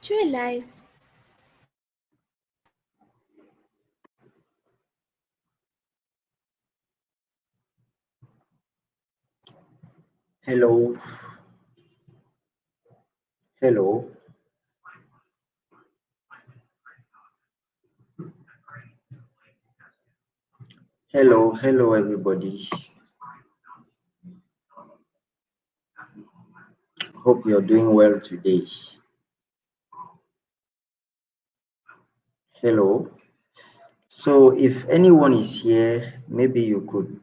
To a live. Hello, hello, hello, everybody. Hope you're doing well today. Hello. So, if anyone is here, maybe you could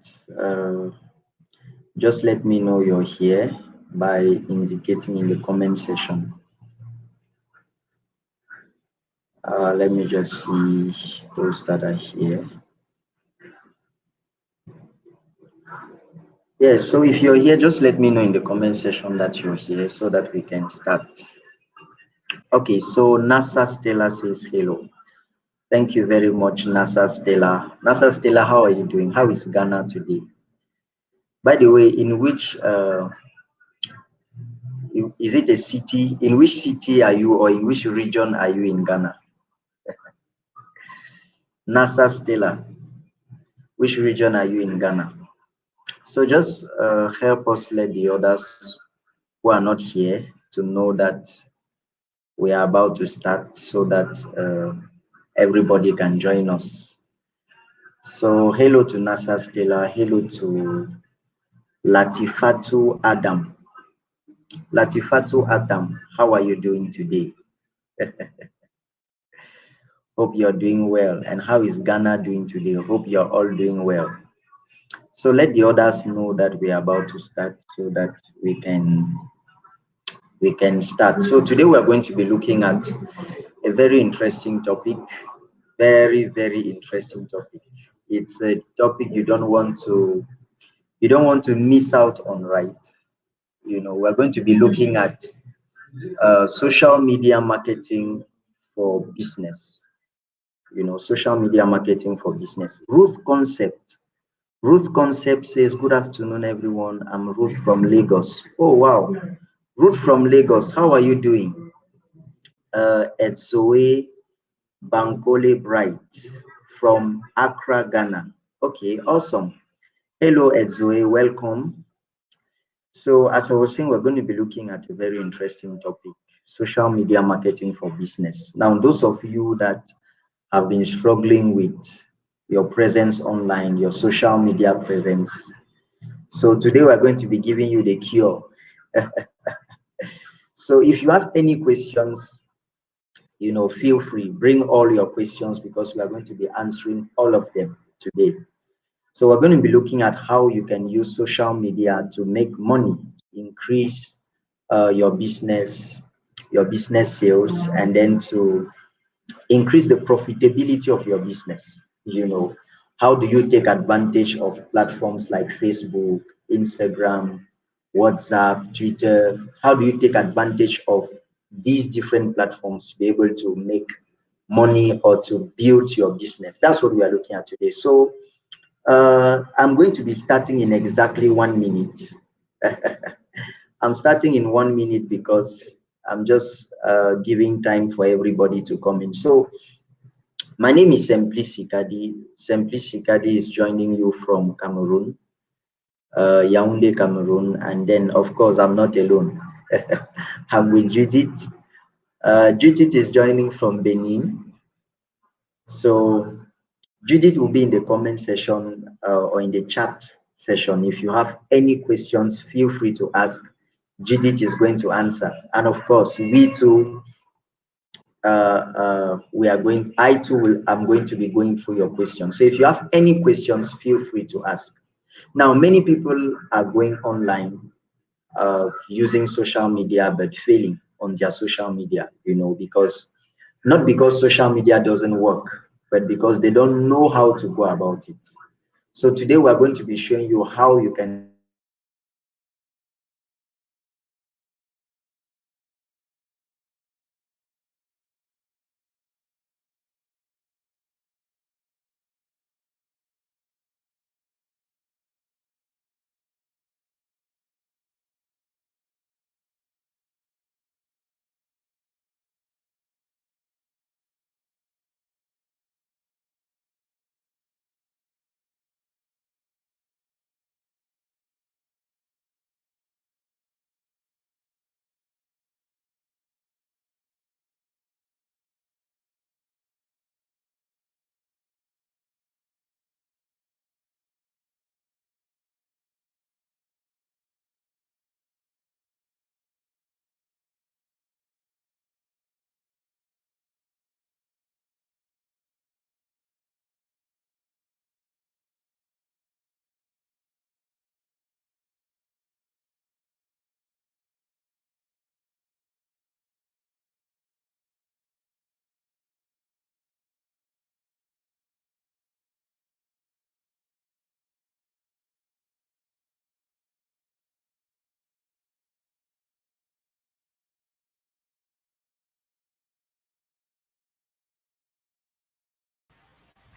just let me know you're here by indicating in the comment section. Let me just see those that are here. Yes, so if you're here, just let me know in the comment section that you're here so that we can start. Okay, so NASA Stella says hello. Thank you very much, NASA Stella. NASA Stella, how are you doing? How is Ghana today? By the way, is it a city? In which city are you, or in which region are you in Ghana? NASA Stella, which region are you in Ghana? So just help us let the others who are not here to know that we are about to start so that everybody can join us. So hello to NASA Stella, hello to Latifatu Adam. Latifatu Adam, how are you doing today? Hope you're doing well. And how is Ghana doing today? Hope you're all doing well. So let the others know that we are about to start so that we can start. So today we are going to be looking at a very interesting topic. Very, very interesting topic. It's a topic you don't want to miss out on, right? We're going to be looking at social media marketing for business. Social media marketing for business. Ruth Concept says, "Good afternoon, everyone. I'm Ruth from Lagos." Oh, wow. Ruth from Lagos, how are you doing? Etsoe Bankole Bright from Accra, Ghana. Okay, awesome. Hello, Etsoe. Welcome. So, as I was saying, we're going to be looking at a very interesting topic: social media marketing for business. Now, those of you that have been struggling with your presence online, your social media presence. So today we're going to be giving you the cure. So if you have any questions, feel free, bring all your questions because we are going to be answering all of them today. So we're going to be looking at how you can use social media to make money, increase your business sales, and then to increase the profitability of your business. How do you take advantage of platforms like Facebook, Instagram, WhatsApp, Twitter? How do you take advantage of these different platforms to be able to make money or to build your business? That's what we are looking at today. So I'm going to be starting in exactly 1 minute. I'm starting in 1 minute because I'm just giving time for everybody to come in. So my name is Simplicity Kadi. Simplicity Kadi is joining you from Cameroon, Yaoundé, Cameroon. And then, of course, I'm not alone. I'm with Judith. Judith is joining from Benin. So Judith will be in the comment section or in the chat session. If you have any questions, feel free to ask. Judith is going to answer. And of course, we too, I'm going to be going through your questions. So if you have any questions, feel free to ask. Now, many people are going online using social media, but failing on their social media, because not because social media doesn't work, but because they don't know how to go about it. So today we're going to be showing you how you can start using social media to make money, increase your profitability, and then to increase the profitability of your business.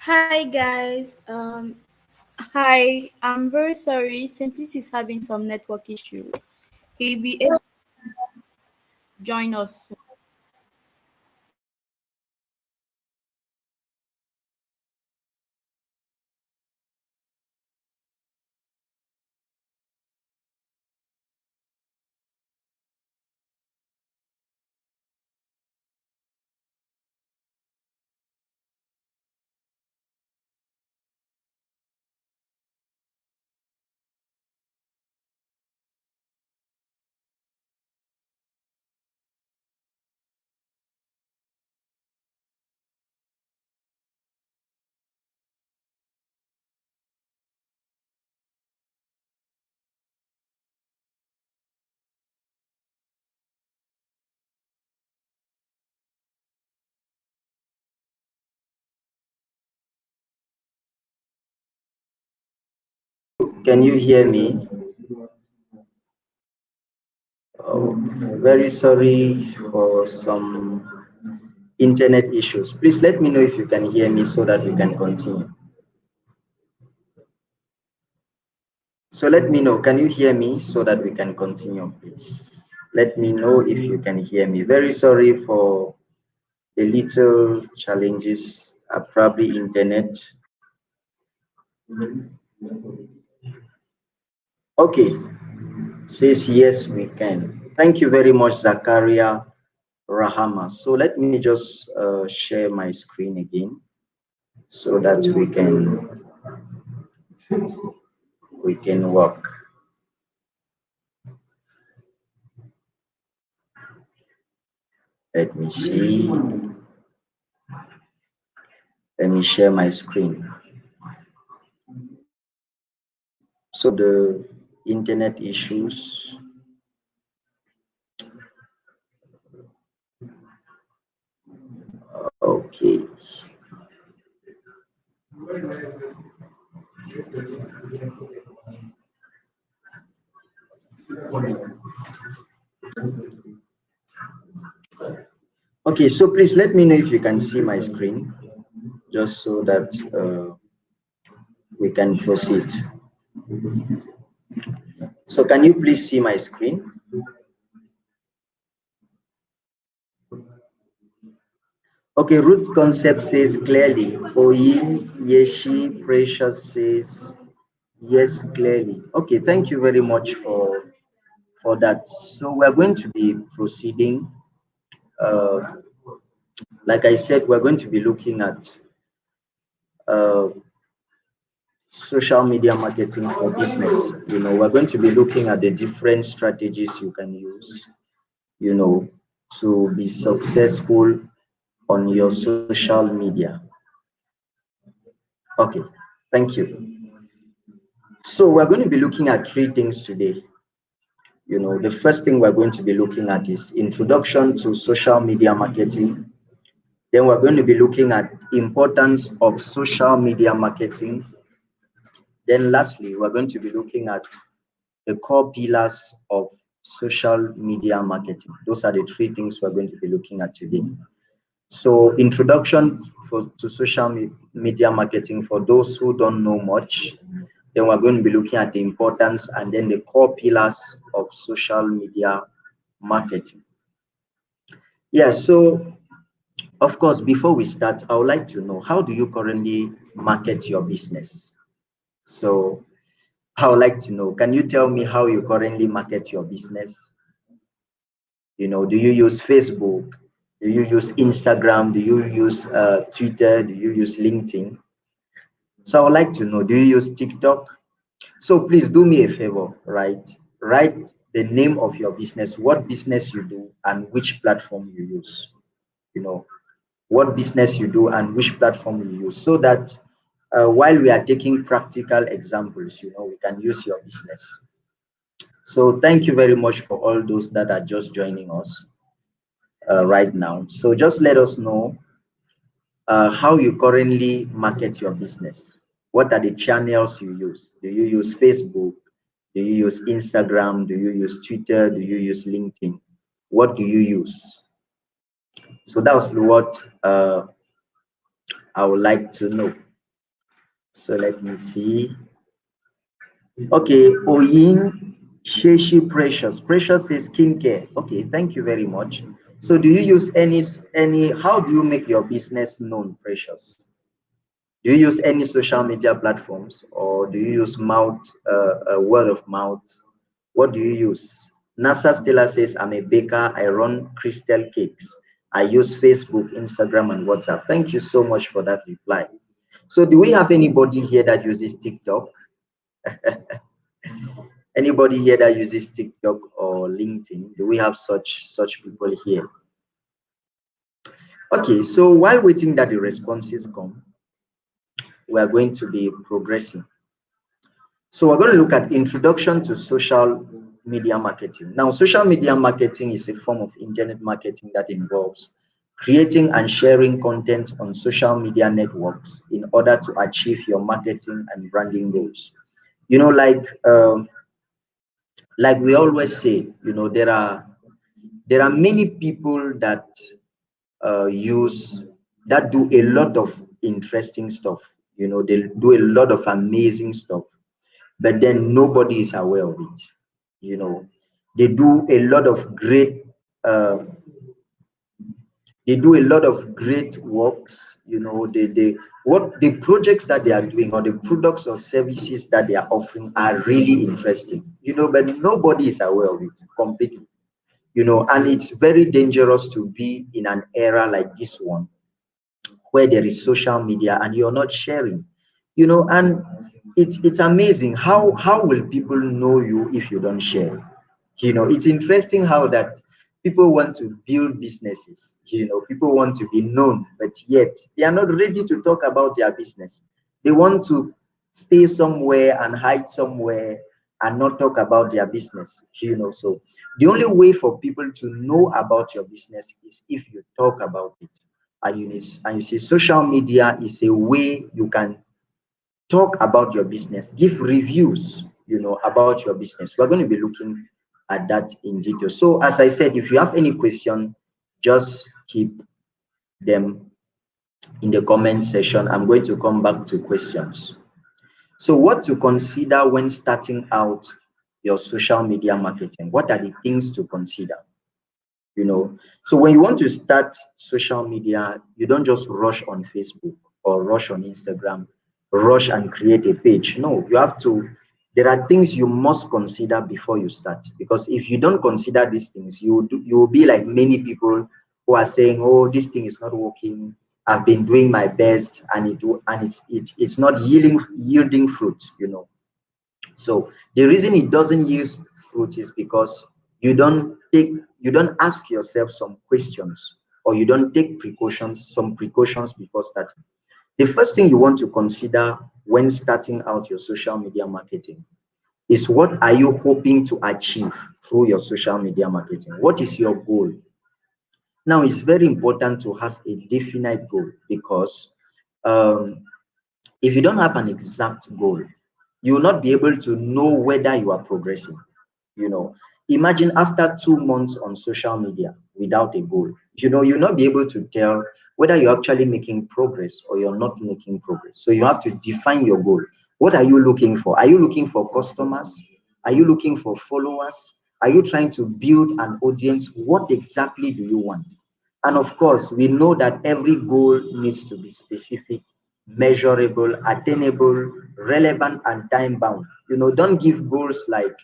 Hi guys. Hi. I'm very sorry. Simplice is having some network issue. He'll be able to join us soon. Can you hear me? Oh, very sorry for some internet issues. Please let me know if you can hear me so that we can continue. So let me know, can you hear me so that we can continue, please? Let me know if you can hear me. Very sorry for the little challenges, probably internet. Okay, says yes, we can. Thank you very much, Zakaria Rahama. So let me just share my screen again so that we can work. Let me see. Let me share my screen. So the internet issues. Okay. Okay, so please let me know if you can see my screen, just so that we can proceed. So can you please see my screen? Okay, root concept says clearly. Oyin, Yeshi, Precious says yes clearly. Okay, thank you very much for that. So we're going to be proceeding. Uh, like I said, we're going to be looking at uh, social media marketing for business. We're going to be looking at the different strategies you can use, to be successful on your social media. Okay, thank you. So we're going to be looking at three things today. The first thing we're going to be looking at is introduction to social media marketing. Then we're going to be looking at importance of social media marketing. Then lastly, we're going to be looking at the core pillars of social media marketing. Those are the three things we're going to be looking at today. So introduction to social media marketing for those who don't know much. Then we're going to be looking at the importance and then the core pillars of social media marketing. Yeah, so of course, before we start, I would like to know, how do you currently market your business? So I would like to know, can you tell me how you currently market your business? Do you use Facebook? Do you use Instagram? Do you use Twitter? Do you use LinkedIn? So I would like to know, do you use TikTok? So please do me a favor, right? Write the name of your business, what business you do, and which platform you use. You know, what business you do and which platform you use, so that while we are taking practical examples, we can use your business. So thank you very much for all those that are just joining us right now. So just let us know how you currently market your business. What are the channels you use? Do you use Facebook? Do you use Instagram? Do you use Twitter? Do you use LinkedIn? What do you use? So that's what I would like to know. So let me see. Okay, Oyin Sheshi Precious. Precious is skincare. Okay, thank you very much. So do you use any how do you make your business known, Precious? Do you use any social media platforms, or do you use word of mouth? What do you use? NASA Stella says, I'm a baker. I run crystal cakes. I use Facebook, Instagram, and WhatsApp. Thank you so much for that reply. So do we have anybody here that uses TikTok? Anybody here that uses TikTok or LinkedIn? Do we have such people here? Okay, so while waiting that the responses come, we are going to be progressing. So we're going to look at introduction to social media marketing. Now, social media marketing is a form of internet marketing that involves creating and sharing content on social media networks in order to achieve your marketing and branding goals. You know, like we always say, there are many people that use that do a lot of interesting stuff. They do a lot of amazing stuff, but then nobody is aware of it. You know, they do a lot of great uh, they do a lot of great works. They what the projects that they are doing or the products or services that they are offering are really interesting. But nobody is aware of it completely. And it's very dangerous to be in an era like this one where there is social media and you're not sharing. And it's amazing how will people know you if you don't share. It's interesting how that people want to build businesses. People want to be known, but yet they are not ready to talk about their business. They want to stay somewhere and hide somewhere and not talk about their business. So the only way for people to know about your business is if you talk about it. And you see, social media is a way you can talk about your business, give reviews, about your business. We're going to be looking at that in detail. So, as I said, if you have any question, just keep them in the comment section. I'm going to come back to questions. So, what to consider when starting out your social media marketing? What are the things to consider? So when you want to start social media, you don't just rush on Facebook or rush on Instagram, rush and create a page. No, there are things you must consider before you start, because if you don't consider these things, you will be like many people who are saying, oh, this thing is not working. I've been doing my best and it's not yielding fruit. So the reason it doesn't yield fruit is because you don't ask yourself some questions, or you don't take some precautions before starting. The first thing you want to consider when starting out your social media marketing is, what are you hoping to achieve through your social media marketing? What is your goal? Now, it's very important to have a definite goal, because um, if you don't have an exact goal, you will not be able to know whether you are progressing. You know, Imagine after 2 months on social media without a goal, you'll not be able to tell whether you're actually making progress or you're not making progress. So you have to define your goal. What are you looking for? Are you looking for customers? Are you looking for followers? Are you trying to build an audience? What exactly do you want? And of course, we know that every goal needs to be specific, measurable, attainable, relevant, and time bound. Don't give goals like,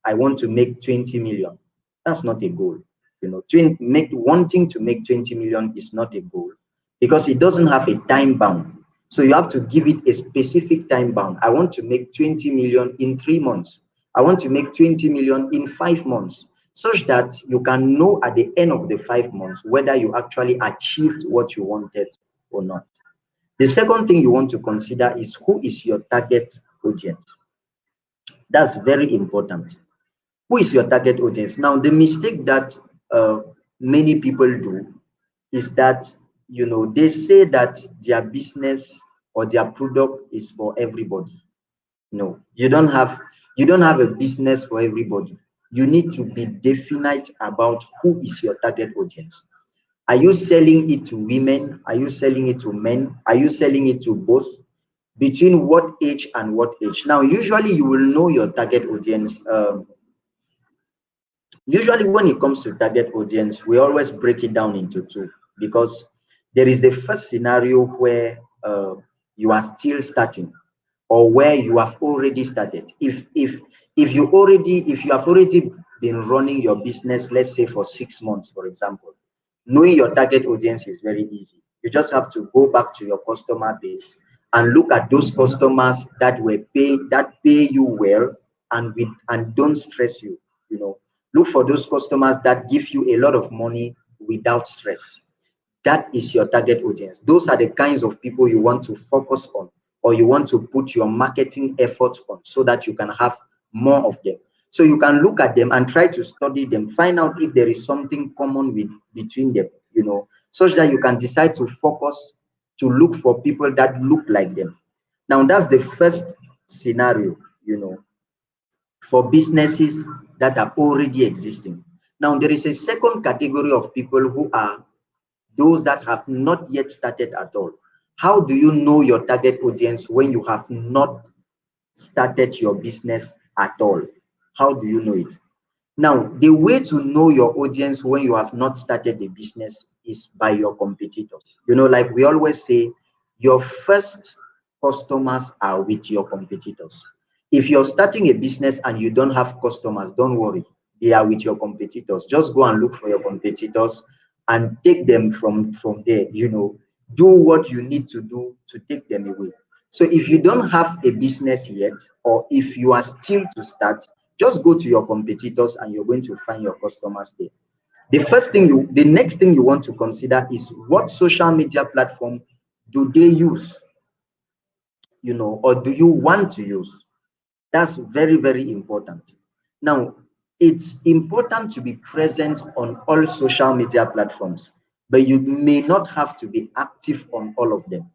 I want to make 20 million. That's not a goal. Wanting to make 20 million is not a goal, because it doesn't have a time bound. So you have to give it a specific time bound. I want to make 20 million in 3 months. I want to make 20 million in 5 months, such that you can know at the end of the 5 months whether you actually achieved what you wanted or not. The second thing you want to consider is, who is your target audience? That's very important. Who is your target audience? Now, the mistake that many people do is that, they say that their business or their product is for everybody. No, you don't have a business for everybody. You need to be definite about who is your target audience. Are you selling it to women? Are you selling it to men? Are you selling it to both? between what age and what age. Now, usually you will know your target audience. Usually when it comes to target audience, we always break it down into two, because there is the first scenario where you are still starting, or where you have already started. If you have already been running your business, let's say for 6 months, for example, knowing your target audience is very easy. You just have to go back to your customer base and look at those customers that pay you well, and don't stress you. Look for those customers that give you a lot of money without stress. That is your target audience. Those are the kinds of people you want to focus on, or you want to put your marketing efforts on, so that you can have more of them. So you can look at them and try to study them, find out if there is something common between them, such that you can decide to focus to look for people that look like them. Now, that's the first scenario, for businesses that are already existing. Now, there is a second category of people who are those that have not yet started at all. How do you know your target audience when you have not started your business at all? How do you know it? Now, the way to know your audience when you have not started the business is by your competitors. Like we always say, your first customers are with your competitors. If you're starting a business and you don't have customers, don't worry. They are with your competitors. Just go and look for your competitors and take them from there. Do what you need to do to take them away. So if you don't have a business yet, or if you are still to start, just go to your competitors and you're going to find your customers there. The next thing you want to consider is, what social media platform do they use, or do you want to use? That's very, very important. Now, it's important to be present on all social media platforms, but you may not have to be active on all of them.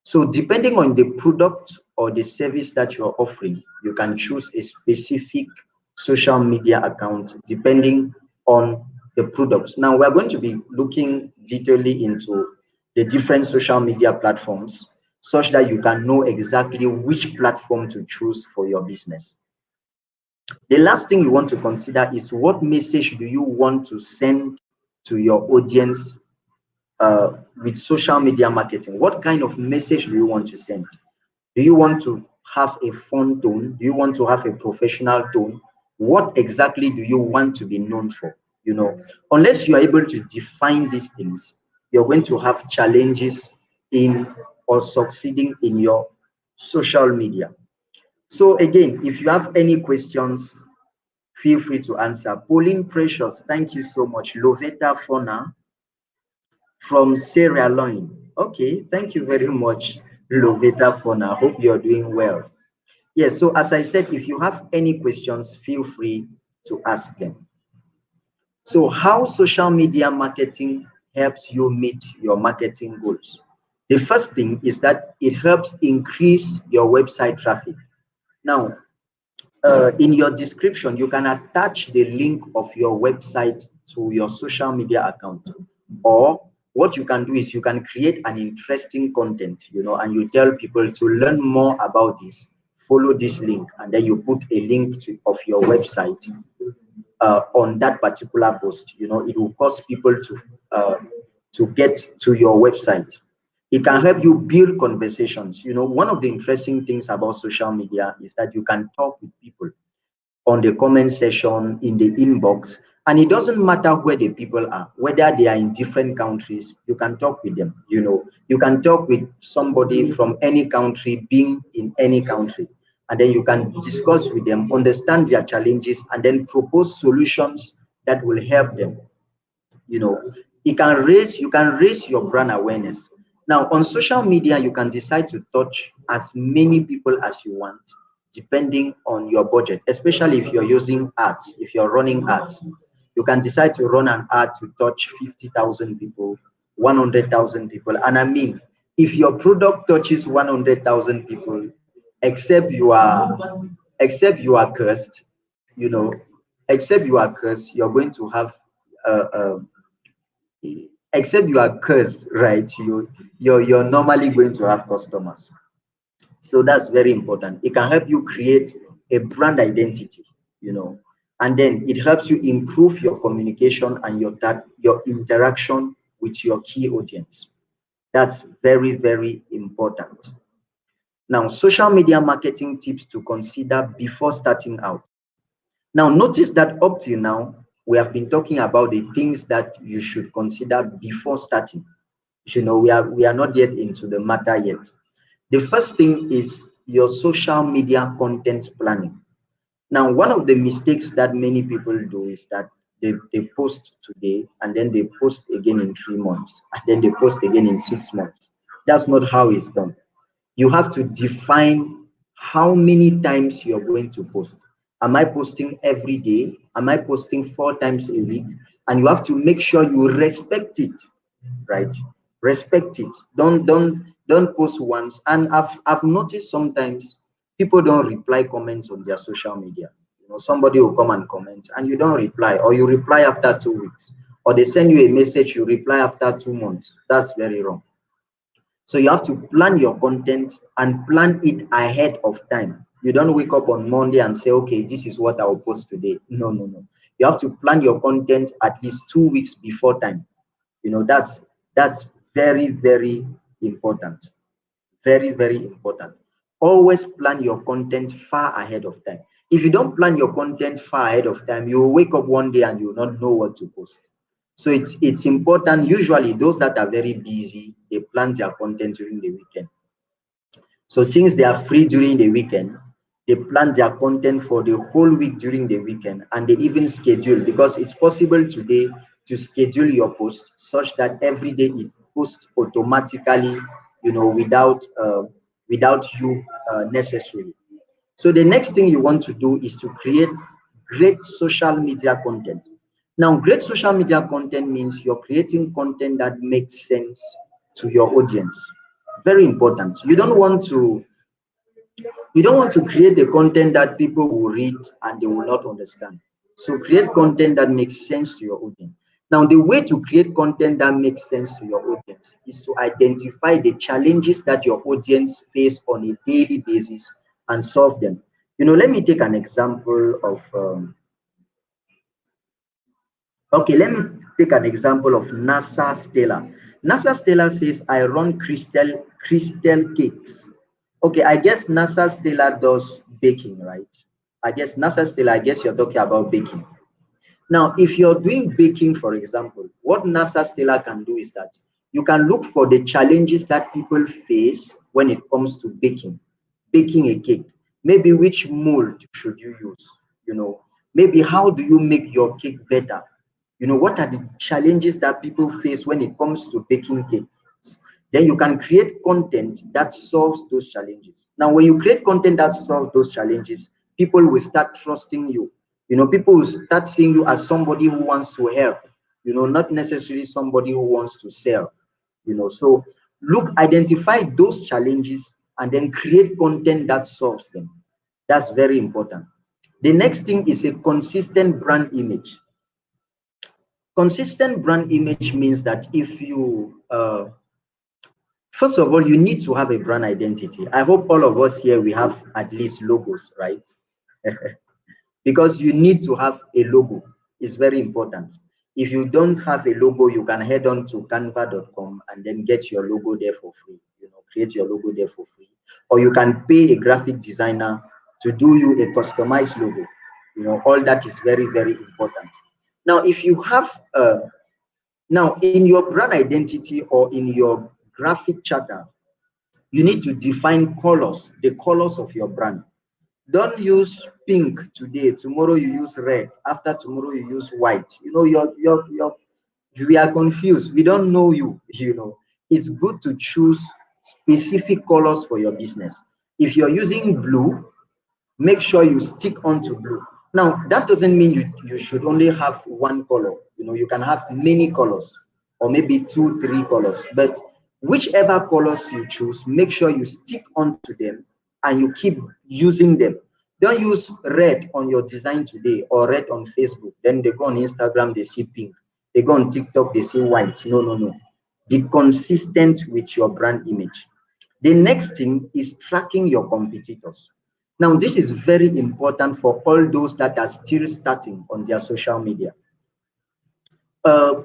So depending on the product or the service that you're offering, you can choose a specific social media account depending on the products. Now, we're going to be looking detailedly into the different social media platforms, such that you can know exactly which platform to choose for your business. The last thing you want to consider is, what message do you want to send to your audience with social media marketing? What kind of message do you want to send? Do you want to have a fun tone? Do you want to have a professional tone? What exactly do you want to be known for? Unless you are able to define these things, you're going to have challenges in or succeeding in your social media. So again, if you have any questions, feel free to answer. Pauline Precious, thank you so much. Loveta Fona from Sierra Leone. Okay, thank you very much, Loveta Fona. Hope you're doing well. Yes, so as I said, if you have any questions, feel free to ask them. So how social media marketing helps you meet your marketing goals? The first thing is that it helps increase your website traffic. Now, in your description, you can attach the link of your website to your social media account. Or what you can do is, you can create an interesting content, and you tell people to learn more about this, follow this link, and then you put a link of your website on that particular post. It will cause people to get to your website. It can help you build conversations. One of the interesting things about social media is that you can talk with people on the comment section, in the inbox, and it doesn't matter where the people are, whether they are in different countries. You can talk with them. You can talk with somebody from any country, being in any country, and then you can discuss with them, understand their challenges, and then propose solutions that will help them. You can raise your brand awareness. Now, on social media, you can decide to touch as many people as you want, depending on your budget, especially if you're using ads. If you're running ads, you can decide to run an ad to touch 50,000 people, 100,000 people. And I mean, if your product touches 100,000 people, except you are cursed, you know, except you are cursed, you're going to have uh, uh, except you are cursed, right? You're normally going to have customers. So that's very important. It can help you create a brand identity, and then it helps you improve your communication and your interaction with your key audience. That's very, very important. Now, social media marketing tips to consider before starting out. Now, notice that up till now, we have been talking about the things that you should consider before starting. We are not yet into the matter yet. The first thing is your social media content planning. Now, one of the mistakes that many people do is that they post today and then they post again in 3 months and then they post again in 6 months. That's not how it's done. You have to define how many times you're going to post. Am I posting every day? Am I posting 4 times a week? And you have to make sure you respect it, right? Respect it. Don't post once. And I've noticed sometimes people don't reply comments on their social media. Somebody will come and comment and you don't reply, or you reply after 2 weeks, or they send you a message, you reply after 2 months. That's very wrong. So you have to plan your content and plan it ahead of time. You don't wake up on Monday and say, okay, this is what I'll post today. No, no, no. You have to plan your content at least 2 weeks before time. That's very, very important. Very, very important. Always plan your content far ahead of time. If you don't plan your content far ahead of time, you will wake up one day and you will not know what to post. So it's important. Usually those that are very busy, they plan their content during the weekend. So since they are free during the weekend, they plan their content for the whole week during the weekend, and they even schedule, because it's possible today to schedule your post such that every day it posts automatically, without you necessarily. So the next thing you want to do is to create great social media content. Now, great social media content means you're creating content that makes sense to your audience. Very important. You don't want to create the content that people will read and they will not understand. So create content that makes sense to your audience. Now, the way to create content that makes sense to your audience is to identify the challenges that your audience face on a daily basis and solve them. Let me take an example of okay, let me take an example of NASA Stella. NASA Stella says, I run crystal cakes. Okay, I guess NASA Stella does baking, right? I guess you're talking about baking. Now, if you're doing baking, for example, what NASA Stella can do is that you can look for the challenges that people face when it comes to baking a cake. Maybe which mold should you use? Maybe how do you make your cake better? What are the challenges that people face when it comes to baking cakes? Then you can create content that solves those challenges. Now, when you create content that solves those challenges, people will start trusting you. People will start seeing you as somebody who wants to help, not necessarily somebody who wants to sell. So identify those challenges and then create content that solves them. That's very important. The next thing is a consistent brand image. Consistent brand image means that if you first of all, you need to have a brand identity. I hope all of us here, we have at least logos, right? Because you need to have a logo. It's very important. If you don't have a logo, you can head on to canva.com and then get your logo there for free. Create your logo there for free. Or you can pay a graphic designer to do you a customized logo. All that is very, very important. Now, if you have now in your brand identity or in your graphic charter, you need to define colors, the colors of your brand. Don't use pink today, tomorrow you use red, after tomorrow you use white. We are confused. We don't know you. It's good to choose specific colors for your business. If you're using blue, make sure you stick on to blue. Now, that doesn't mean you should only have one color. You can have many colors, or maybe 2, 3 colors. But whichever colors you choose, make sure you stick onto them and you keep using them. Don't use red on your design today or red on Facebook. Then they go on Instagram, they see pink. They go on TikTok, they see white. No, no, no. Be consistent with your brand image. The next thing is tracking your competitors. Now, this is very important for all those that are still starting on their social media. Uh,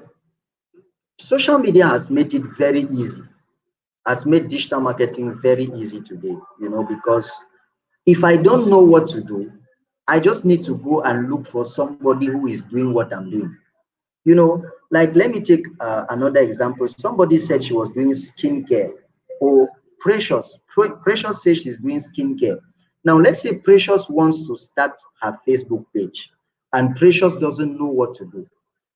Social media has made it very easy, has made digital marketing very easy today, because if I don't know what to do, I just need to go and look for somebody who is doing what I'm doing. Like, let me take another example. Somebody said she was doing skincare. Or Precious says she's doing skincare. Now, let's say Precious wants to start her Facebook page, and Precious doesn't know what to do,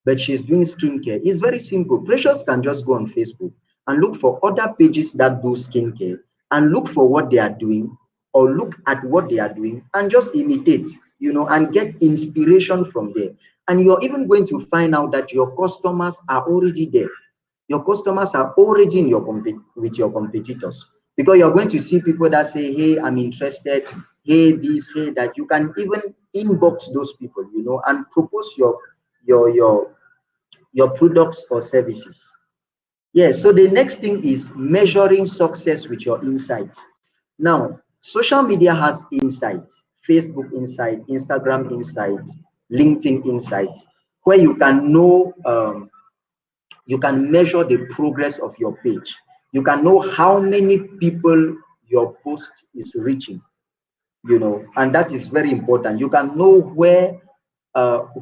but she's doing skincare. It's very simple. Precious can just go on Facebook and look for other pages that do skincare, and look for what they are doing, or look at what they are doing and just imitate, and get inspiration from there. And you're even going to find out that your customers are already there. Your customers are already in with your competitors, because you're going to see people that say, hey, I'm interested, hey, this, hey, that. You can even inbox those people, and propose your your your products or services. Yeah, so the next thing is measuring success with your insights. Now, social media has insights: Facebook insight, Instagram insight, LinkedIn insight, where you can know, you can measure the progress of your page. You can know how many people your post is reaching, and that is very important. You can know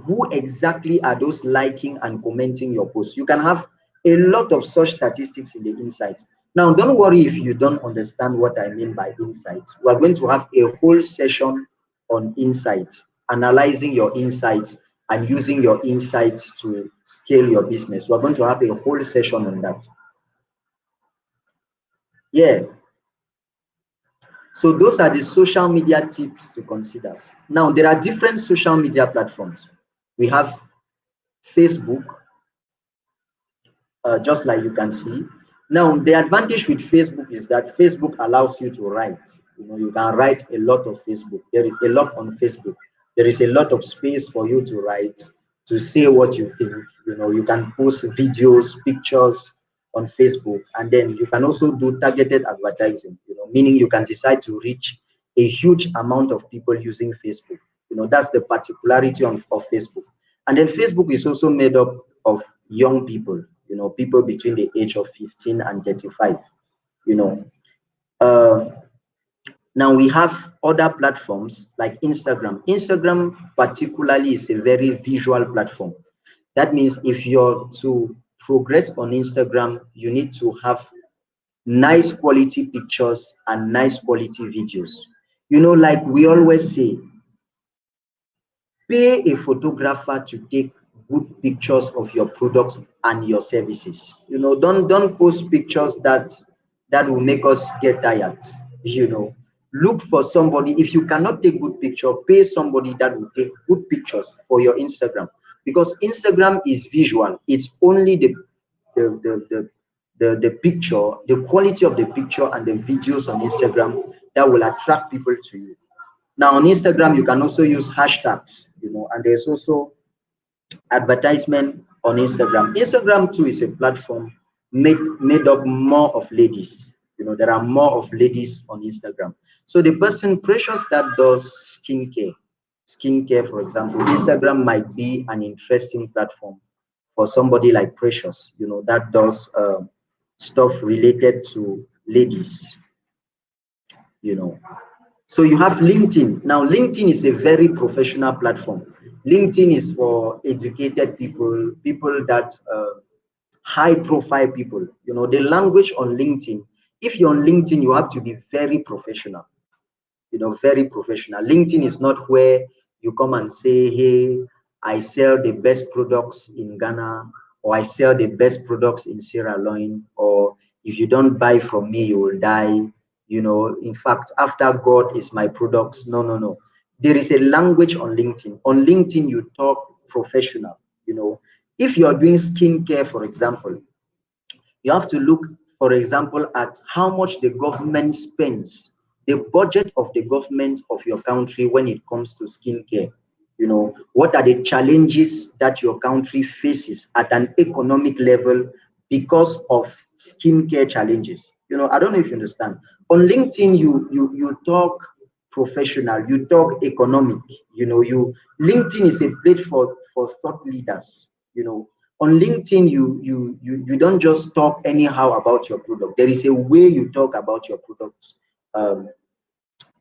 who exactly are those liking and commenting your post. You can have a lot of such statistics in the insights. Now, don't worry if you don't understand what I mean by insights. We are going to have a whole session on insights, analyzing your insights and using your insights to scale your business. We're going to have a whole session on that. Yeah. So those are the social media tips to consider. Now, there are different social media platforms. We have Facebook, just like you can see. Now, the advantage with Facebook is that Facebook allows you to write. You can write a lot of Facebook. There is a lot on Facebook. There is a lot of space for you to write, to say what you think. You can post videos, pictures on Facebook, and then you can also do targeted advertising, meaning you can decide to reach a huge amount of people using Facebook. That's the particularity of Facebook. And then Facebook is also made up of young people, people between the age of 15 and 35, you know. Uh, Now we have other platforms like Instagram. Instagram particularly is a very visual platform. That means if you're to progress on Instagram, you need to have nice quality pictures and nice quality videos. Like we always say, pay a photographer to take good pictures of your products and your services. Don't post pictures that will make us get tired. Look for somebody. If you cannot take good picture, pay somebody that will take good pictures for your Instagram, because Instagram is visual. It's only the picture, the quality of the picture and the videos on Instagram that will attract people to you. Now on Instagram, you can also use hashtags, and there's also advertisement on Instagram. Instagram too is a platform made up more of ladies. There are more of ladies on Instagram. So the person Precious that does skincare, for example, Instagram might be an interesting platform for somebody like Precious, that does stuff related to ladies, you know. So you have LinkedIn. Now, LinkedIn is a very professional platform. LinkedIn is for educated people, people that high profile people. The language on LinkedIn. If you're on LinkedIn, you have to be very professional. Very professional. LinkedIn is not where you come and say, hey, I sell the best products in Ghana, or I sell the best products in Sierra Leone, or if you don't buy from me, you will die. In fact, after God is my products. No, no, no. There is a language on LinkedIn. On LinkedIn, you talk professional. If you are doing skincare, for example, you have to look, for example, at how much the government spends, the budget of the government of your country when it comes to skincare. What are the challenges that your country faces at an economic level because of skincare challenges? I don't know if you understand. On LinkedIn, you talk professional, you talk economic. You LinkedIn is a place for thought leaders. On LinkedIn, you don't just talk anyhow about your product. There is a way you talk about your products. Um,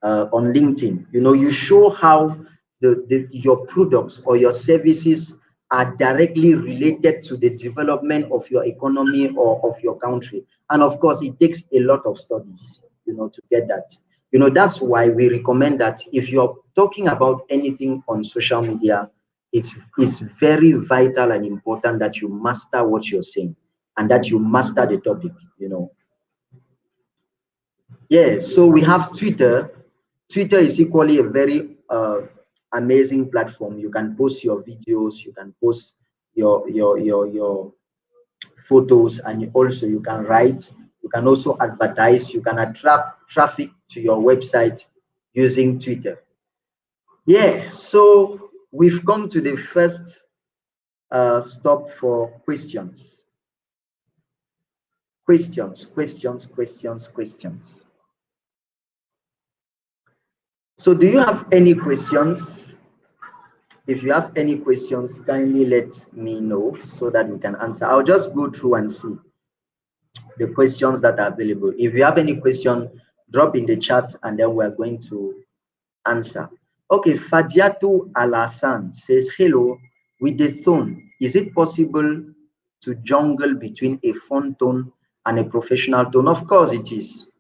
on LinkedIn. You show how your products or your services are directly related to the development of your economy or of your country. And of course, it takes a lot of studies, to get that. That's why we recommend that if you're talking about anything on social media, it's very vital and important that you master what you're saying and that you master the topic. Yeah, so we have Twitter. Twitter is equally a very amazing platform. You can post your videos, you can post your photos, and also you can write. You can also advertise. You can attract traffic to your website using Twitter. Yeah, so we've come to the first stop for questions. Questions. So do you have any questions? If you have any questions, kindly let me know so that we can answer. I'll just go through and see the questions that are available. If you have any question, drop in the chat and then we're going to answer. Okay, Fadiatu Alasan says, hello, with the tone, is it possible to jungle between a fun tone and a professional tone? Of course it is.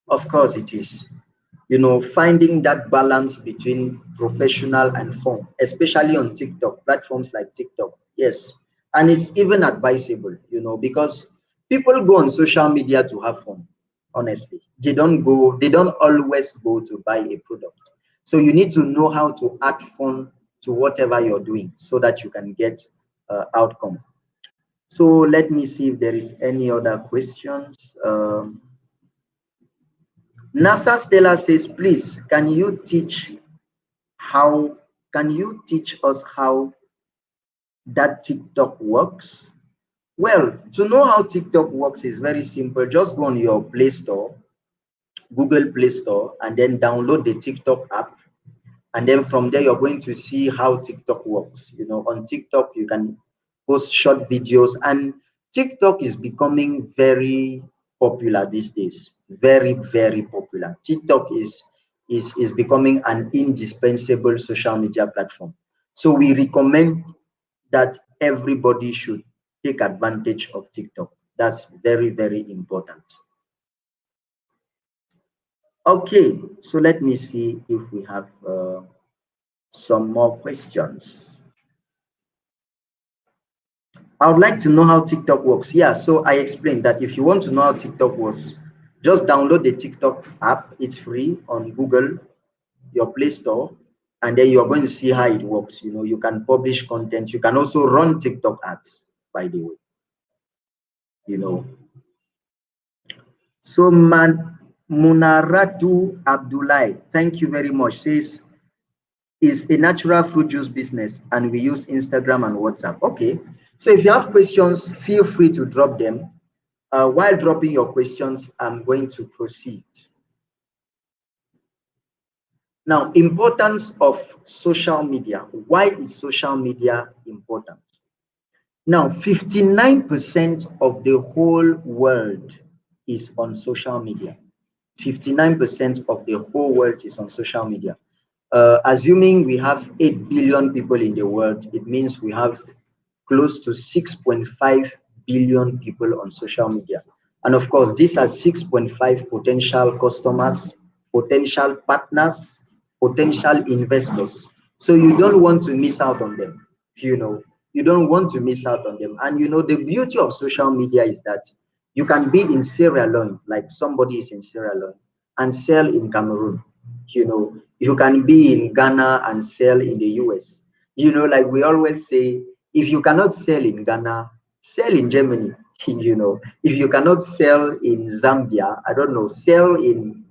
Of course it is. Finding that balance between professional and fun, especially on TikTok, platforms like TikTok. Yes. And it's even advisable, because people go on social media to have fun, honestly. They don't always go to buy a product. So you need to know how to add fun to whatever you're doing so that you can get outcome. So let me see if there is any other questions. NASA Stella says, please, how can you teach us how that TikTok works? Well, to know how TikTok works is very simple. Just go on your Play Store, Google Play Store, and then download the TikTok app. And then from there, you're going to see how TikTok works. On TikTok, you can post short videos, and TikTok is becoming very popular these days. Very, very popular. TikTok is becoming an indispensable social media platform. So we recommend that everybody should take advantage of TikTok. That's very, very important. Okay, so let me see if we have some more questions. I would like to know how TikTok works. Yeah, so I explained that if you want to know how TikTok works, just download the TikTok app. It's free on Google, your Play Store, and then you're going to see how it works. You can publish content. You can also run TikTok ads, by the way. So Munaratu Abdullah, thank you very much, says, is a natural fruit juice business and we use Instagram and WhatsApp. Okay, so if you have questions, feel free to drop them. While dropping your questions, I'm going to proceed. Now, importance of social media. Why is social media important? Now, 59% of the whole world is on social media. 59% of the whole world is on social media. Assuming we have 8 billion people in the world, it means we have close to 6.5 billion people on social media. And of course, these are 6.5 potential customers, potential partners, potential investors. So you don't want to miss out on them. You don't want to miss out on them. And the beauty of social media is that you can be in Sierra Leone, like somebody is in Sierra Leone, and sell in Cameroon. You can be in Ghana and sell in the US. Like we always say, if you cannot sell in Ghana, sell in Germany. If you cannot sell in Zambia, I don't know, sell in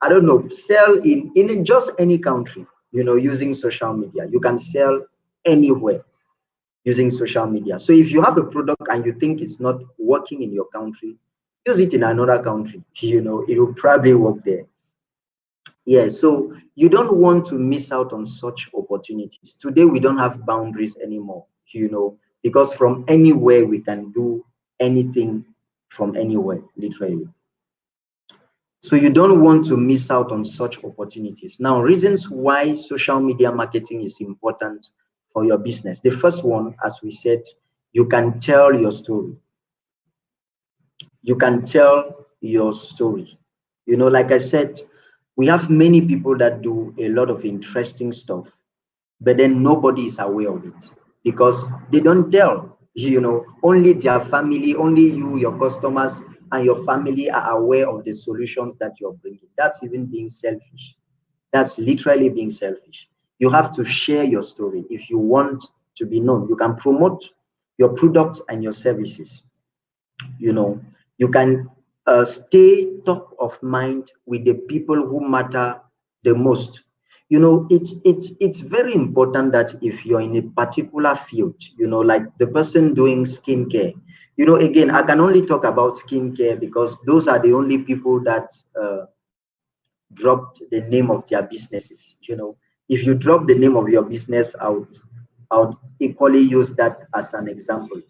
I don't know, sell in just any country, using social media. You can sell anywhere using social media. So if you have a product and you think it's not working in your country, Use it in another country. It will probably work there. Yeah, so you don't want to miss out on such opportunities. Today, we don't have boundaries anymore, because from anywhere we can do anything from anywhere, literally. So you don't want to miss out on such opportunities. Now, reasons why social media marketing is important for your business. The first one, as we said, you can tell your story. You can tell your story. Like I said, we have many people that do a lot of interesting stuff, but then nobody is aware of it because they don't tell. Only their family, only you, your customers, and your family are aware of the solutions that you're bringing. That's even being selfish. That's literally being selfish. You have to share your story if you want to be known. You can promote your products and your services. you know you can stay top of mind with the people who matter the most. It's very important that if you're in a particular field, like the person doing skincare, again, I can only talk about skincare because those are the only people that dropped the name of their businesses. If you drop the name of your business out, I would equally use that as an example.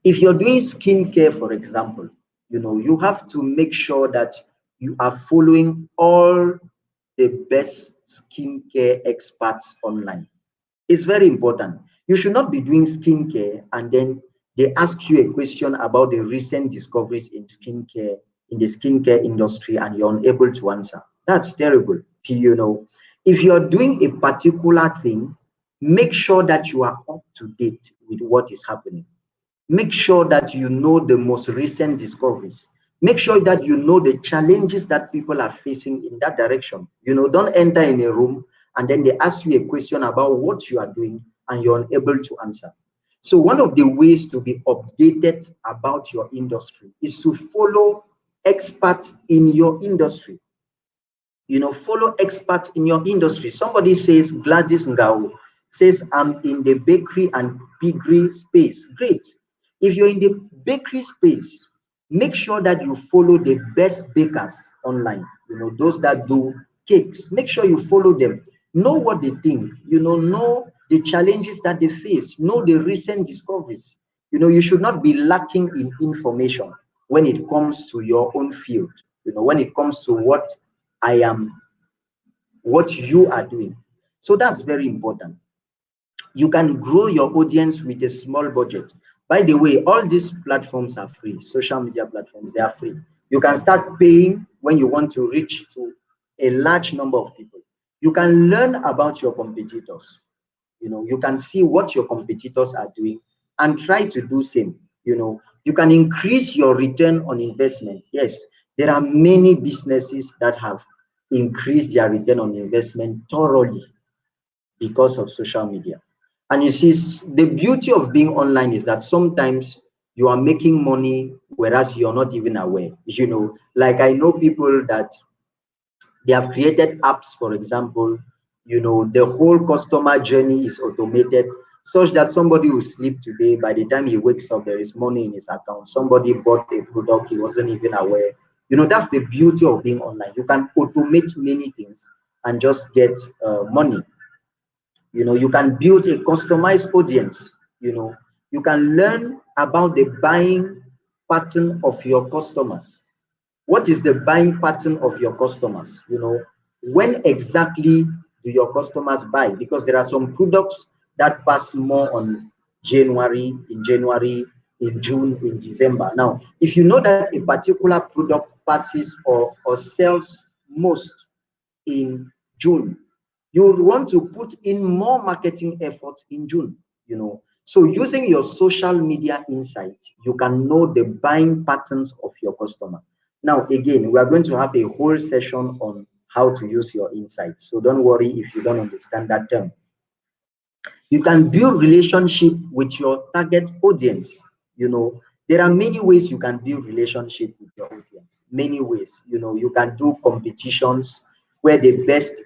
If you're doing skincare, for example, you have to make sure that you are following all the best skincare experts online. It's very important. You should not be doing skincare and then they ask you a question about the recent discoveries in the skincare industry, and you're unable to answer. That's terrible. If you're doing a particular thing, make sure that you are up to date with what is happening. Make sure that you know the most recent discoveries. Make sure that you know the challenges that people are facing in that direction. Don't enter in a room and then they ask you a question about what you are doing and you're unable to answer. So one of the ways to be updated about your industry is to follow experts in your industry. Follow experts in your industry. Somebody says, Gladys Ngao says, I'm in the bakery and piggery space. Great. If you're in the bakery space, make sure that you follow the best bakers online. Those that do cakes, make sure you follow them. Know what they think, know the challenges that they face, know the recent discoveries. You should not be lacking in information when it comes to your own field, when it comes to I am what you are doing. So that's very important. You can grow your audience with a small budget. By the way, all these platforms are free. Social media platforms, they are free. You can start paying when you want to reach to a large number of people. You can learn about your competitors. You can see what your competitors are doing and try to do same. You can increase your return on investment. Yes, there are many businesses that have increased their return on investment thoroughly because of social media. And you see, the beauty of being online is that sometimes you are making money whereas you're not even aware. Like I know people that they have created apps, for example, the whole customer journey is automated such that somebody will sleep today. By the time he wakes up, there is money in his account. Somebody bought a product he wasn't even aware. That's the beauty of being online. You can automate many things and just get money. You can build a customized audience. You can learn about the buying pattern of your customers. What is the buying pattern of your customers? When exactly do your customers buy? Because there are some products that pass more on January, in June, in December. Now, if you know that a particular product passes or sells most in June, you would want to put in more marketing efforts in June. So using your social media insight, you can know the buying patterns of your customer. Now, again, we are going to have a whole session on how to use your insights. So don't worry if you don't understand that term. You can build relationship with your target audience. There are many ways you can build relationship with your audience. Many ways. You can do competitions where the best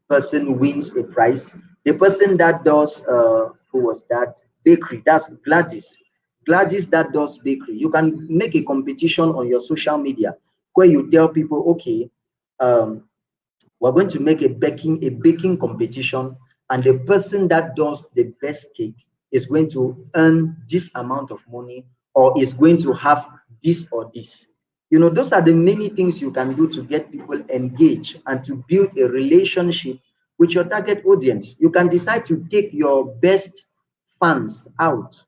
person wins a prize. The person that does who was that bakery, that's Gladys. Gladys that does bakery. You can make a competition on your social media where you tell people, okay, um, we're going to make a baking competition, and the person that does the best cake is going to earn this amount of money, or is going to have this or this. Those are the many things you can do to get people engaged and to build a relationship with your target audience. You can decide to take your best fans out.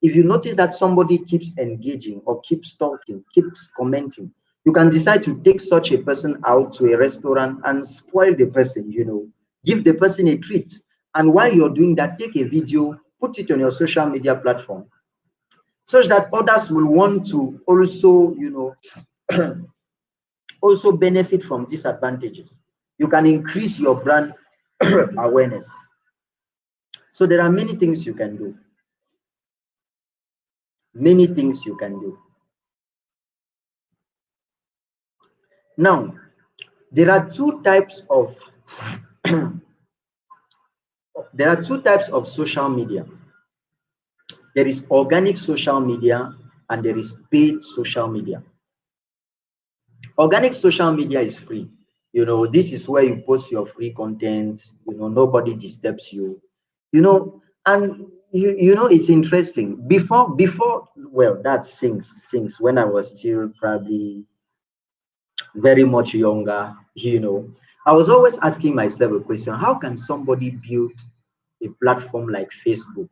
If you notice that somebody keeps engaging or keeps talking, keeps commenting, you can decide to take such a person out to a restaurant and spoil the person, give the person a treat. And while you're doing that, take a video, put it on your social media platform, such that others will want to also, also benefit from these advantages. You can increase your brand awareness. So there are many things you can do. Many things you can do. Now, there are two types of social media. There is organic social media and there is paid social media. Organic social media is free. This is where you post your free content. Nobody disturbs you. And it's interesting. Before, well, that's since when I was still probably very much younger, I was always asking myself a question: how can somebody build a platform like Facebook,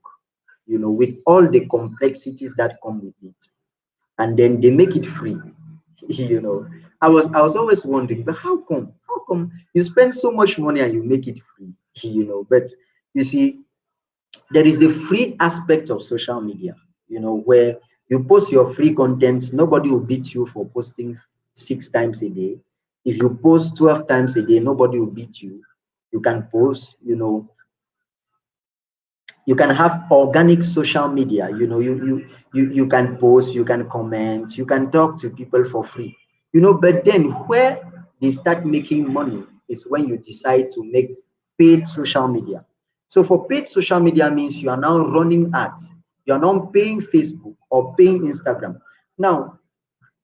with all the complexities that come with it, and then they make it free? you know I was always wondering, but how come you spend so much money and you make it free? But you see, there is the free aspect of social media, where you post your free content. Nobody will beat you for posting 6 times a day. If you post 12 times a day, nobody will beat you. You can post, you can have organic social media. You can post, you can comment, you can talk to people for free. But then where they start making money is when you decide to make paid social media. So for paid social media means you are now running ads. You are now paying Facebook or paying Instagram. Now,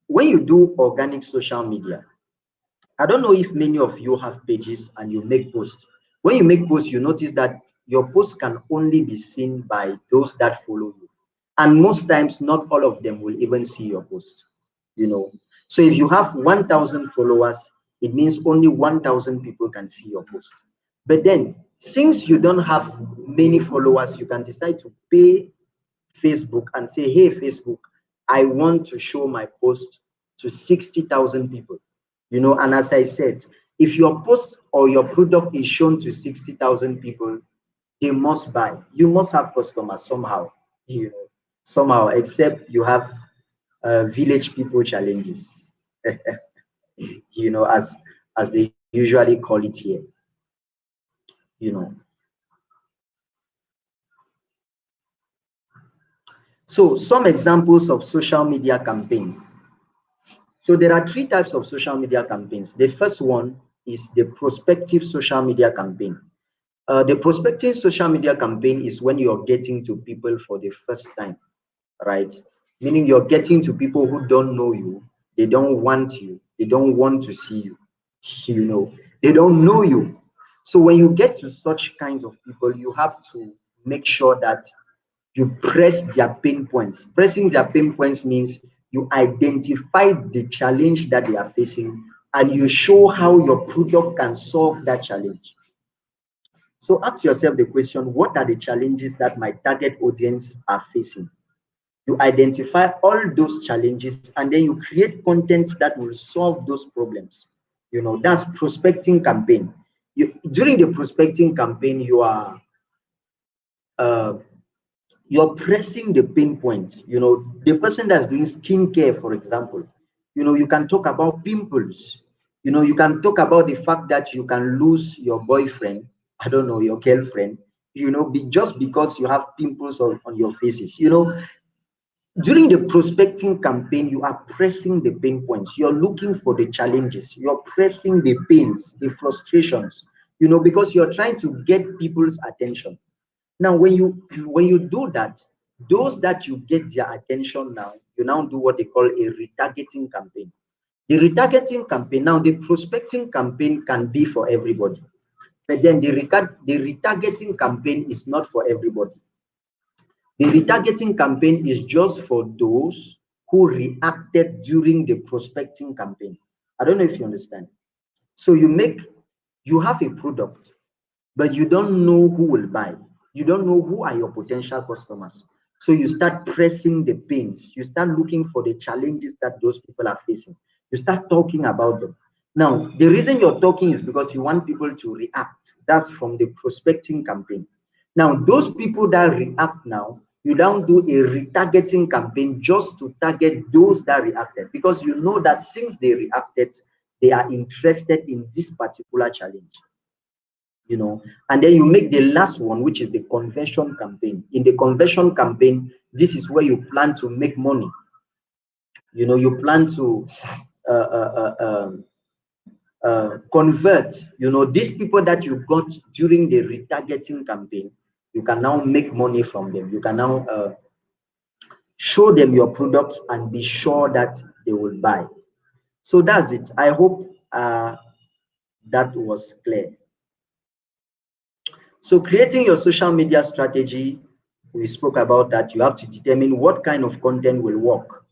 when you do organic social media, I don't know if many of you have pages and you make posts. When you make posts, you notice that your post can only be seen by those that follow you. And most times, not all of them will even see your post. You know. So if you have 1,000 followers, it means only 1,000 people can see your post. But then, since you don't have many followers, you can decide to pay Facebook and say, hey, Facebook, I want to show my post to 60,000 people. And as I said, if your post or your product is shown to 60,000 people, they must buy. You must have customers somehow, somehow, except you have village people challenges, as they usually call it here. You know. So some examples of social media campaigns. So there are three types of social media campaigns. The first one is the prospective social media campaign. The prospective social media campaign is when you're getting to people for the first time, right? Meaning you're getting to people who don't know you, they don't want you, they don't want to see you, they don't know you. So when you get to such kinds of people, you have to make sure that you press their pain points. Pressing their pain points means you identify the challenge that they are facing and you show how your product can solve that challenge. So ask yourself the question, what are the challenges that my target audience are facing? You identify all those challenges and then you create content that will solve those problems. That's prospecting campaign. During the prospecting campaign, uh, you're pressing the pain point. The person that's doing skincare, for example, you can talk about pimples. You can talk about the fact that you can lose your boyfriend, I don't know, your girlfriend, just because you have pimples on your faces. During the prospecting campaign, you are pressing the pain points. You're looking for the challenges. You're pressing the pains, the frustrations, because you're trying to get people's attention. Now, when you do that, Those that you get their attention now, you now do what they call a retargeting campaign. The retargeting campaign, now the prospecting campaign can be for everybody, but then the retargeting campaign is not for everybody. The retargeting campaign is just for those who reacted during the prospecting campaign. I don't know if you understand. So you have a product, but you don't know who will buy. You don't know who are your potential customers. So you start pressing the pains. You start looking for the challenges that those people are facing. You start talking about them. Now, the reason you're talking is because you want people to react. That's from the prospecting campaign. Now, those people that react now, you now do a retargeting campaign just to target those that reacted, because you know that since they reacted, they are interested in this particular challenge. And then you make the last one, which is the conversion campaign. In the conversion campaign, this is where you plan to make money. You plan to uh, uh, uh, um, convert, these people that you got during the retargeting campaign. You can now make money from them. You can now show them your products and be sure that they will buy. So that's it. I hope that was clear. So creating your social media strategy, we spoke about that. You have to determine what kind of content will work,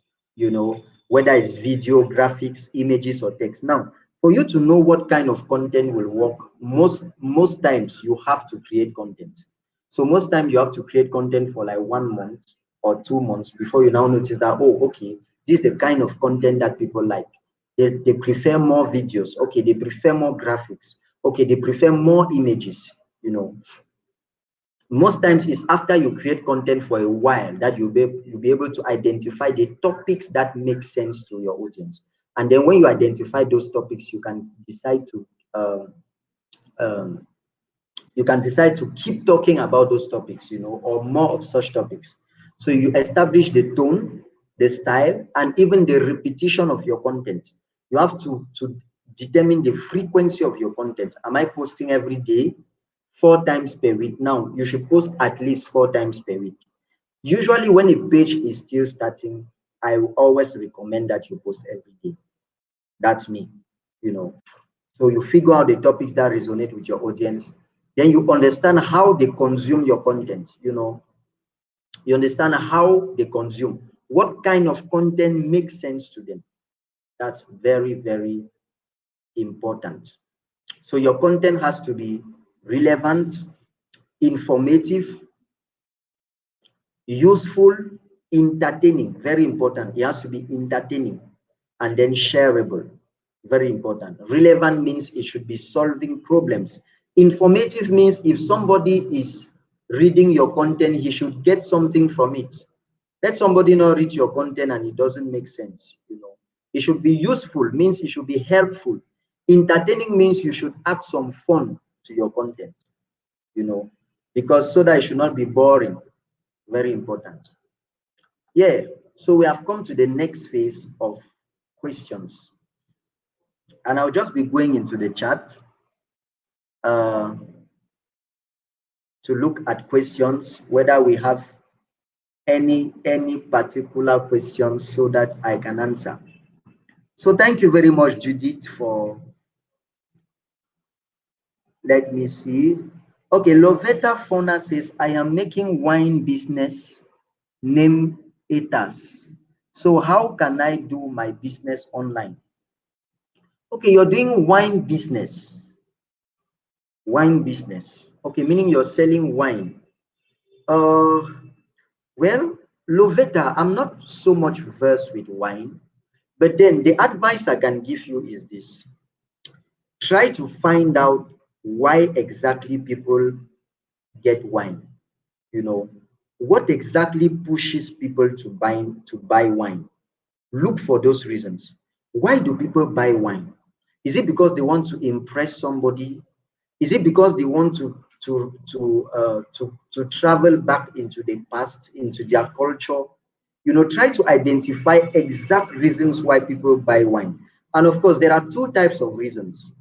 whether it's video, graphics, images, or text. Now, for you to know what kind of content will work, most times you have to create content. So most times you have to create content for like 1 month or 2 months before you now notice that, oh, okay, this is the kind of content that people like. They prefer more videos. Okay, they prefer more graphics. Okay, they prefer more images. Most times it's after you create content for a while that you'll be able to identify the topics that make sense to your audience. And then when you identify those topics, you can decide to um, keep talking about those topics, or more of such topics. So you establish the tone, the style, and even the repetition of your content. You have to determine the frequency of your content. Am I posting every day, 4 times per week? Now, you should post at least 4 times per week. Usually, when a page is still starting, I always recommend that you post every day. That's me, So you figure out the topics that resonate with your audience. Then you understand how they consume your content, You understand how they consume. What kind of content makes sense to them? That's very, very important. So your content has to be relevant, informative, useful, entertaining. Very important. It has to be entertaining, and then shareable. Very important. Relevant means it should be solving problems. Informative means if somebody is reading your content, he should get something from it. Let somebody not read your content and it doesn't make sense. It should be useful, means it should be helpful. Entertaining means you should add some fun to your content, because so that it should not be boring. Very important. Yeah, so we have come to the next phase of questions. And I'll just be going into the chat uh, to look at questions, whether we have any particular questions so that I can answer. So thank you very much, Judith, for, let me see. Okay, Lovetta Fauna says, I am making wine business name Etas. So how can I do my business online? Okay, you're doing wine business. Wine business. Okay, meaning you're selling wine. Well, Lovetta, I'm not so much versed with wine, but then the advice I can give you is this. Try to find out why exactly people get wine. What exactly pushes people to buy wine? Look for those reasons. Why do people buy wine? Is it because they want to impress somebody? Is it because they want to travel back into the past, into their culture? Try to identify exact reasons why people buy wine. And of course, there are two types of reasons.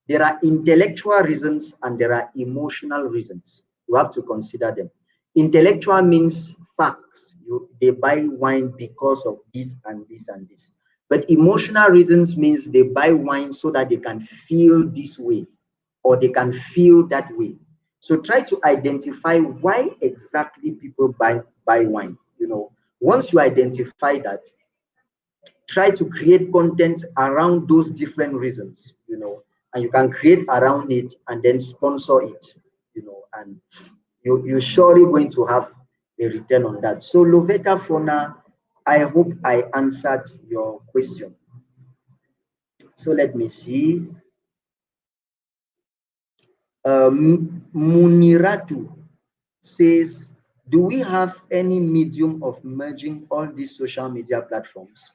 There are intellectual reasons and there are emotional reasons. You have to consider them. Intellectual means facts. They buy wine because of this and this and this. But emotional reasons means they buy wine so that they can feel this way or they can feel that way. So try to identify why exactly people buy wine. Once you identify that, try to create content around those different reasons, and you can create around it and then sponsor it, and you're surely going to have a return on that. So Loveta Fona, I hope I answered your question. So let me see. Muniratu says, do we have any medium of merging all these social media platforms?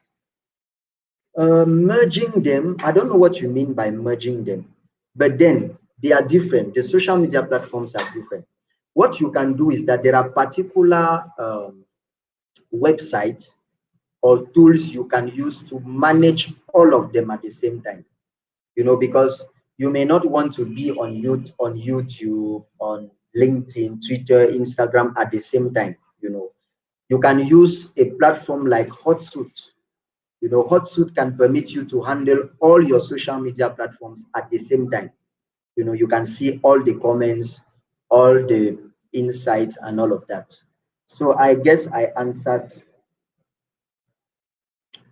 Merging them, I don't know what you mean by merging them, but then they are different. The social media platforms are different. What you can do is that there are particular websites or tools you can use to manage all of them at the same time. Because you may not want to be on YouTube, on LinkedIn, Twitter, Instagram at the same time. You can use a platform like Hotsuite. Hotsuite can permit you to handle all your social media platforms at the same time. You can see all the comments, all the insights, and all of that. So I guess I answered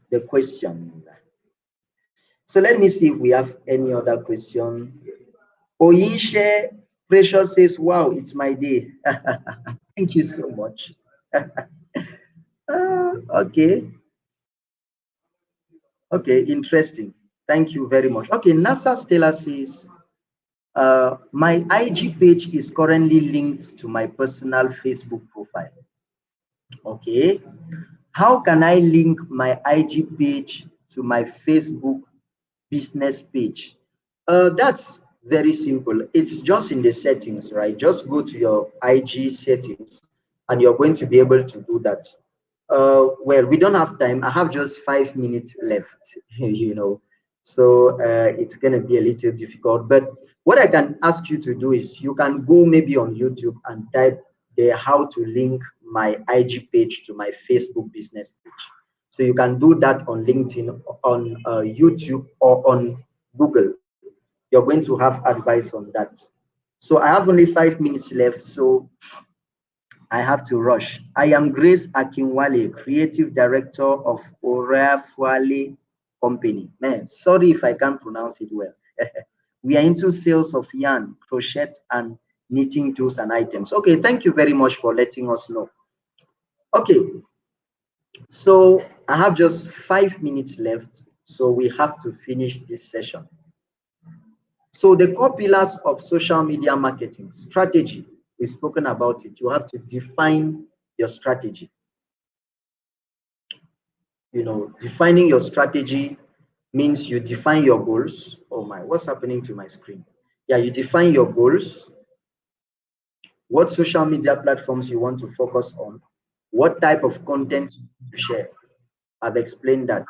the question. So let me see if we have any other question. Oyishe Precious says, wow, it's my day. Thank you so much. Okay. Okay, interesting. Thank you very much. Okay, NASA Stella says, my IG page is currently linked to my personal Facebook profile. Okay. How can I link my IG page to my Facebook business page? That's very simple. It's just in the settings, right? Just go to your IG settings and you're going to be able to do that. Well, we don't have time. I have just 5 minutes left, so it's going to be a little difficult. But what I can ask you to do is you can go maybe on YouTube and type there how to link my IG page to my Facebook business page. So you can do that on LinkedIn, on YouTube, or on Google. You're going to have advice on that. So I have only 5 minutes left, so I have to rush. I am Grace Akinwale, Creative Director of Orafuale Company. Man, sorry if I can't pronounce it well. We are into sales of yarn, crochet, and knitting tools and items. Okay, thank you very much for letting us know. Okay, so I have just 5 minutes left, so we have to finish this session. So the core pillars of social media marketing, strategy, we've spoken about it. You have to define your strategy. Defining your strategy means you define your goals. Oh my, what's happening to my screen? Yeah, you define your goals, what social media platforms you want to focus on, what type of content to share. I've explained that.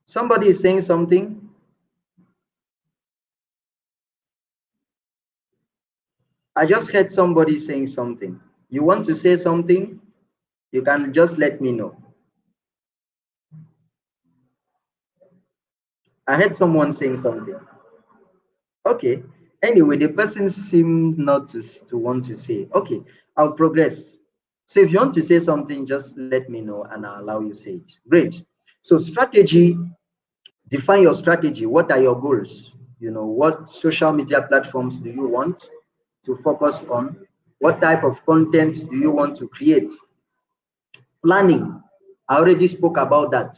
Somebody is saying something. I just heard somebody saying something. You want to say something? You can just let me know. I heard someone saying something. Okay. Anyway, the person seemed not to want to say. Okay, I'll progress. So if you want to say something, just let me know and I'll allow you say it. Great. So strategy, define your strategy. What are your goals? What social media platforms do you want to focus on? What type of content do you want to create? Planning. I already spoke about that.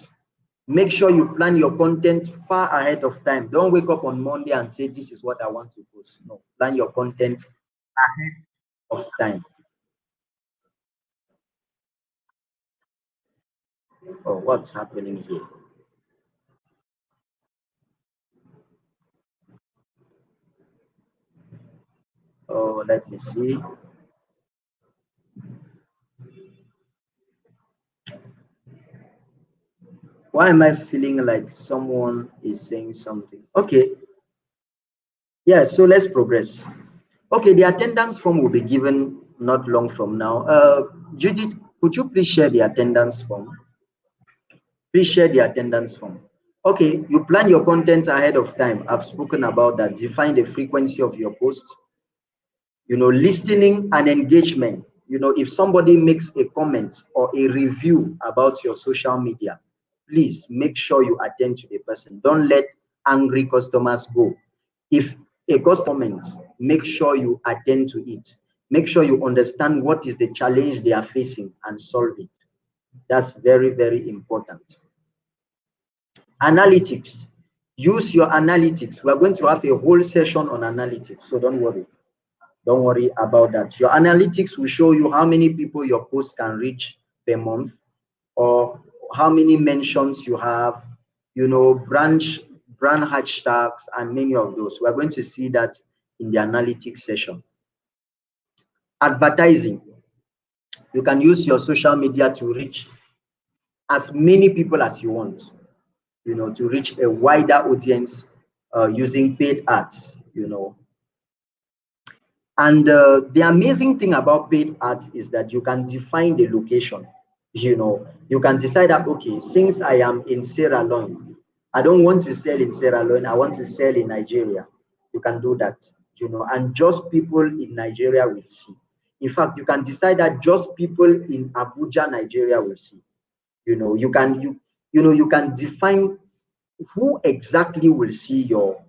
Make sure you plan your content far ahead of time. Don't wake up on Monday and say, this is what I want to post. No, plan your content ahead of time. Oh, what's happening here? Oh, let me see. Why am I feeling like someone is saying something? Okay, Yeah, so let's progress. Okay, the attendance form will be given not long from now. Judith, could you please share the attendance form? Please share the attendance form. Okay, you plan your content ahead of time. I've spoken about that. Define the frequency of your post. Listening and engagement. If somebody makes a comment or a review about your social media, please make sure you attend to the person. Don't let angry customers go. If a customer, make sure you attend to it. Make sure you understand what is the challenge they are facing and solve it. That's very, very important. Analytics. Use your analytics. We're going to have a whole session on analytics, so don't worry. Don't worry about that. Your analytics will show you how many people your post can reach per month, or how many mentions you have, brand hashtags, and many of those. We're going to see that in the analytics session. Advertising. You can use your social media to reach as many people as you want, to reach a wider audience using paid ads. And the amazing thing about paid ads is that you can define the location. You can decide that, okay, since I am in Sierra Leone, I don't want to sell in Sierra Leone, I want to sell in Nigeria. You can do that, and just people in Nigeria will see. In fact, you can decide that just people in Abuja, Nigeria will see. You can define who exactly will see your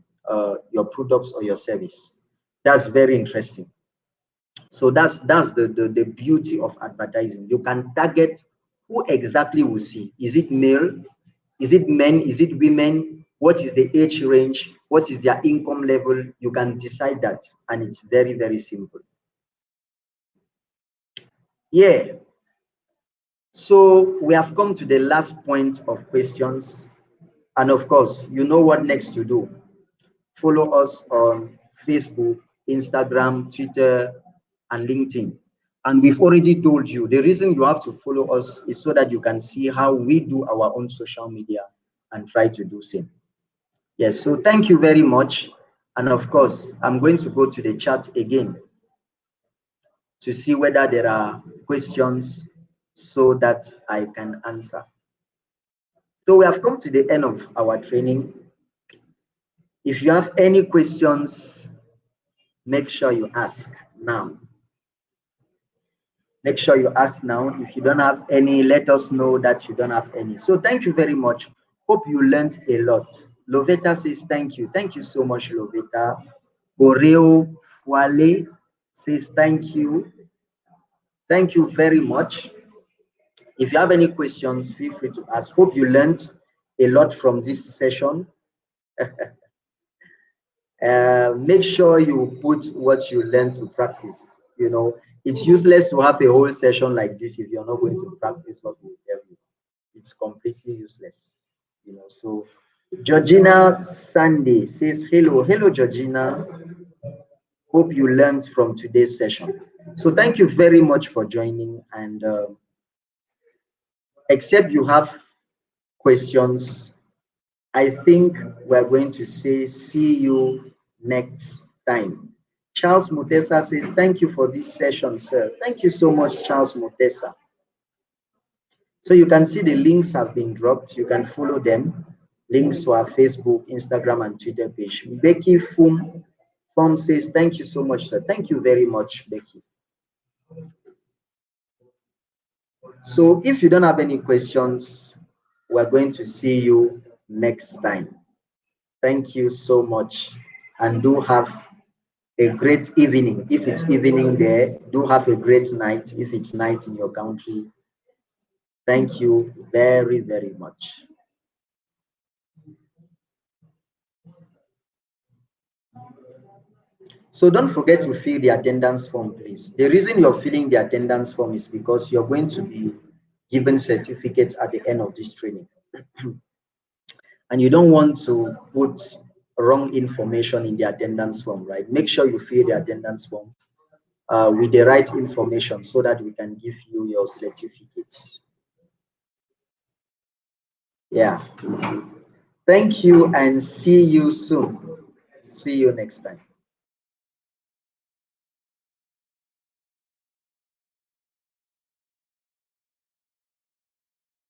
products or your service. That's very interesting. So that's the beauty of advertising. You can target who exactly will see. Is it male? Is it men? Is it women? What is the age range? What is their income level? You can decide that, and it's very, very simple. Yeah. So we have come to the last point of questions. And of course, you know what next to do. Follow us on Facebook, Instagram, Twitter, and LinkedIn. And we've already told you the reason you have to follow us is so that you can see how we do our own social media and try to do same. Yes, so thank you very much. And of course, I'm going to go to the chat again to see whether there are questions so that I can answer. So we have come to the end of our training. If you have any questions, make sure you ask now. Make sure you ask now. If you don't have any, let us know that you don't have any. So thank you very much. Hope you learned a lot. Loveta says thank you. Thank you so much, Loveta. Oreo Fuale says thank you. Thank you very much. If you have any questions, feel free to ask. Hope you learned a lot from this session. Make sure you put what you learn to practice. It's useless to have a whole session like this if you're not going to practice what we tell you. It's completely useless. So Georgina Sunday says hello Georgina. Hope you learned from today's session. So thank you very much for joining, and except you have questions, I think we're going to say see you next time. Charles Mutesa says, thank you for this session, sir. Thank you so much, Charles Mutesa. So you can see the links have been dropped. You can follow them. Links to our Facebook, Instagram, and Twitter page. Becky Form says, thank you so much, sir. Thank you very much, Becky. So if you don't have any questions, we're going to see you next time. Thank you so much, and do have a great evening. If it's evening there, do have a great night if it's night in your country. Thank you very, very much. So don't forget to fill the attendance form, please. The reason you're filling the attendance form is because you're going to be given certificates at the end of this training. And you don't want to put wrong information in the attendance form, right? Make sure you fill the attendance form with the right information so that we can give you your certificates. Yeah. Thank you, and see you soon. see you next time.